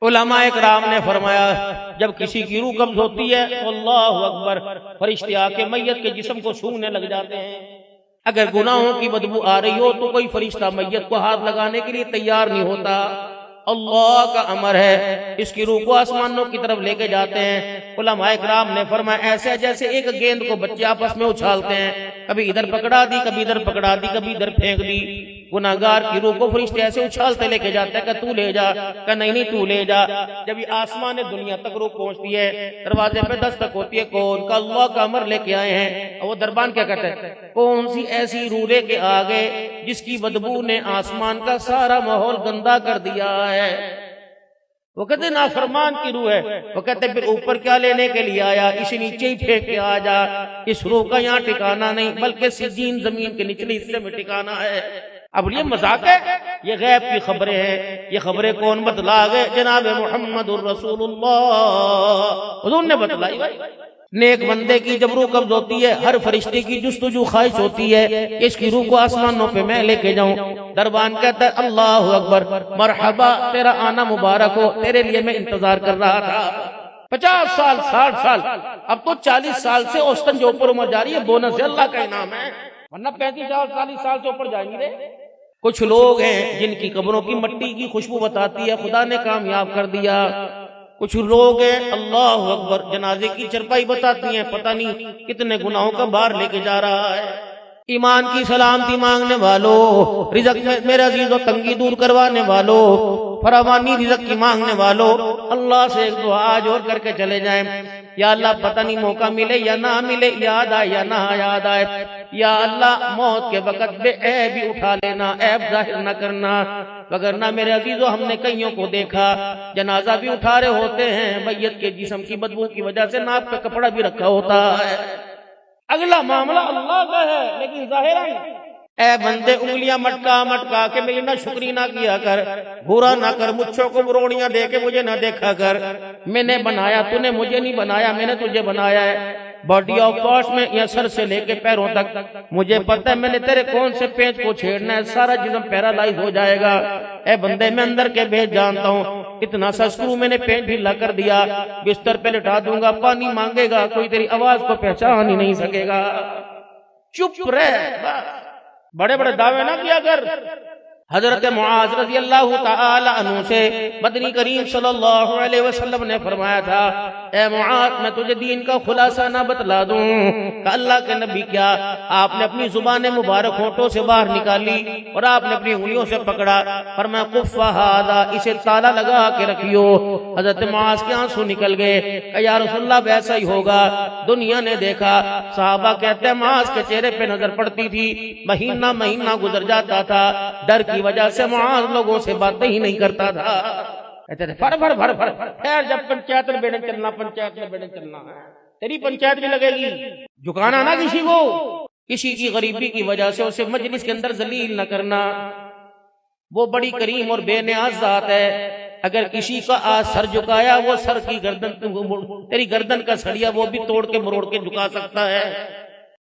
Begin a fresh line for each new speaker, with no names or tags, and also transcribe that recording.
علماء اکرام نے فرمایا جب کسی کی روح قبض ہوتی ہے تو اللہ اکبر، فرشتے آ کے میت کے جسم کو سونگنے لگ جاتے ہیں۔ اگر گناہوں کی بدبو آ رہی ہو تو کوئی فرشتہ میت کو ہاتھ لگانے کے لیے تیار نہیں ہوتا، اللہ کا امر ہے، اس کی روح کو آسمانوں کی طرف لے کے جاتے ہیں۔ علماء اکرام نے فرمایا ایسے جیسے ایک گیند کو بچے آپس میں اچھالتے ہیں، کبھی ادھر پکڑا دی، کبھی ادھر پکڑا دی، کبھی ادھر پھینک دی۔ گناہگار کی روح کو فرشتے ایسے اچھالتے لے کے جاتے ہیں کہ تو لے جا، کہ نہیں تو لے جا۔ جب یہ آسمان دنیا تک روح پہنچتی ہے، دروازے پہ دستک ہوتی ہے، کون کا اللہ کا امر لے کے آئے ہیں۔ اور وہ دربان کیا کہتے ہیں، کون سی ایسی روح لے کے آگے جس کی بدبو نے آسمان کا سارا ماحول گندا کر دیا ہے۔ وہ کہتے ہیں نافرمان کی روح ہے۔ وہ کہتے ہیں پھر اوپر کیا لینے کے لیے آیا، اس نیچے ہی پھینک کے آ جا، اس روح کا یہاں ٹھکانہ نہیں بلکہ سجین زمین کے نچلے حصے میں ٹھکانہ ہے۔ اب یہ مذاق ہے، یہ غیب کی خبریں ہیں۔ یہ خبریں کون بتلا گئے؟ جناب محمد الرسول اللہ، حضور نے بتلائی۔ نیک بندے کی جب روح قبض ہوتی ہے، ہر فرشتے کی جستجو خواہش ہوتی ہے کہ اس کی روح کو آسمانوں پہ میں لے کے جاؤں۔ دربان کہتا ہے اللہ اکبر، مرحبا، تیرا آنا مبارک ہو، تیرے لیے میں انتظار کر رہا تھا۔ 50 سال 60 سال، اب تو 40 سال سے اوسطن جو اوپر عمر جا رہی ہے، بونس اللہ کا انعام ہے، ورنہ 35 سال 40 سال سے اوپر جائیں گے۔ کچھ لوگ ہیں جن کی قبروں کی مٹی کی خوشبو بتاتی ہے خدا نے کامیاب کر دیا۔ کچھ لوگ ہیں اللہ اکبر، جنازے کی چرپائی بتاتی ہیں پتہ نہیں کتنے گناہوں کا بار لے کے جا رہا ہے۔ ایمان کی سلامتی مانگنے والوں، رزق میں میرے عزیز و تنگی دور کروانے والوں، فراوانی رزق کی مانگنے والوں، اللہ سے ایک دعا آج اور کر کے چلے جائیں۔ یا اللہ پتہ نہیں موقع ملے یا نہ ملے، یاد آئے یا نہ یاد آئے، یا اللہ موت کے وقت بے عیب بھی اٹھا لینا، عیب ظاہر نہ کرنا، وگرنہ میرے عزیزو ہم نے کئیوں کو دیکھا جنازہ بھی اٹھا رہے ہوتے ہیں، میت کے جسم کی بدبو کی وجہ سے ناک پہ کپڑا بھی رکھا ہوتا ہے۔ اگلا معاملہ اللہ کا ہے لیکن ظاہراً اے بندے انگلیاں مٹکا مٹکا کے میری نہ شکری نہ کیا کر، برا نہ کر، مچھوں کو مروڑیاں دے کے مجھے نہ دیکھا کر۔ میں نے بنایا، تو نے مجھے نہیں بنایا، میں نے تجھے بنایا ہے۔ باڈی آف پارٹس میں یا سر سے لے کے پیروں تک مجھے پتہ ہے میں نے تیرے کون سے پینچ کو چھیڑنا ہے، سارا جسم پیرالائز ہو جائے گا۔ اے بندے میں اندر کے بھید جانتا ہوں، اتنا سا سکرو میں نے پینچ ڈھیلا کر دیا، بستر پہ لٹا دوں گا، پانی مانگے گا، کوئی تیری آواز کو پہچان ہی نہیں سکے گا۔ چپ رہ، بڑے بڑے دعوے نہ کیا کر۔ حضرت معاذ رضی اللہ تعالی عنہ سے مدنی کریم صلی اللہ علیہ وسلم نے فرمایا تھا، اے معاذ میں تجھے دین کا خلاصہ نہ بتلا دوں کہ اللہ کے نبی کیا؟ آپ نے اپنی زبان مبارک ہونٹوں سے باہر نکالی اور آپ نے اپنی انگلیوں سے پکڑا، فرمایا کف ھذا، اسے تالا لگا کے رکھیو۔ حضرت معاذ کے آنسو نکل گئے کہ یا رسول اللہ ویسا ہی ہوگا، دنیا نے دیکھا۔ صحابہ کہتے ہیں معاذ کے چہرے پہ نظر پڑتی تھی، مہینہ مہینہ گزر جاتا تھا، ڈر کی وجہ سے معاذ لوگوں سے باتیں ہی نہیں کرتا تھا۔ کہتے تھے فر فر فر فر، خیر جب پنچایت میں بیٹھے چلنا، پنچایت میں بیٹھے چلنا ہے، تیری پنچایت بھی لگے گی۔ جھکانا نہ کسی کو، کسی کی غریبی کی وجہ سے اسے مجلس کے اندر ذلیل نہ کرنا۔ وہ بڑی کریم اور بے نیاز ذات ہے، اگر کسی کا آج سر جھکایا وہ سر کی گردن، تیری گردن کا سڑیا وہ بھی توڑ کے مروڑ کے جھکا سکتا ہے۔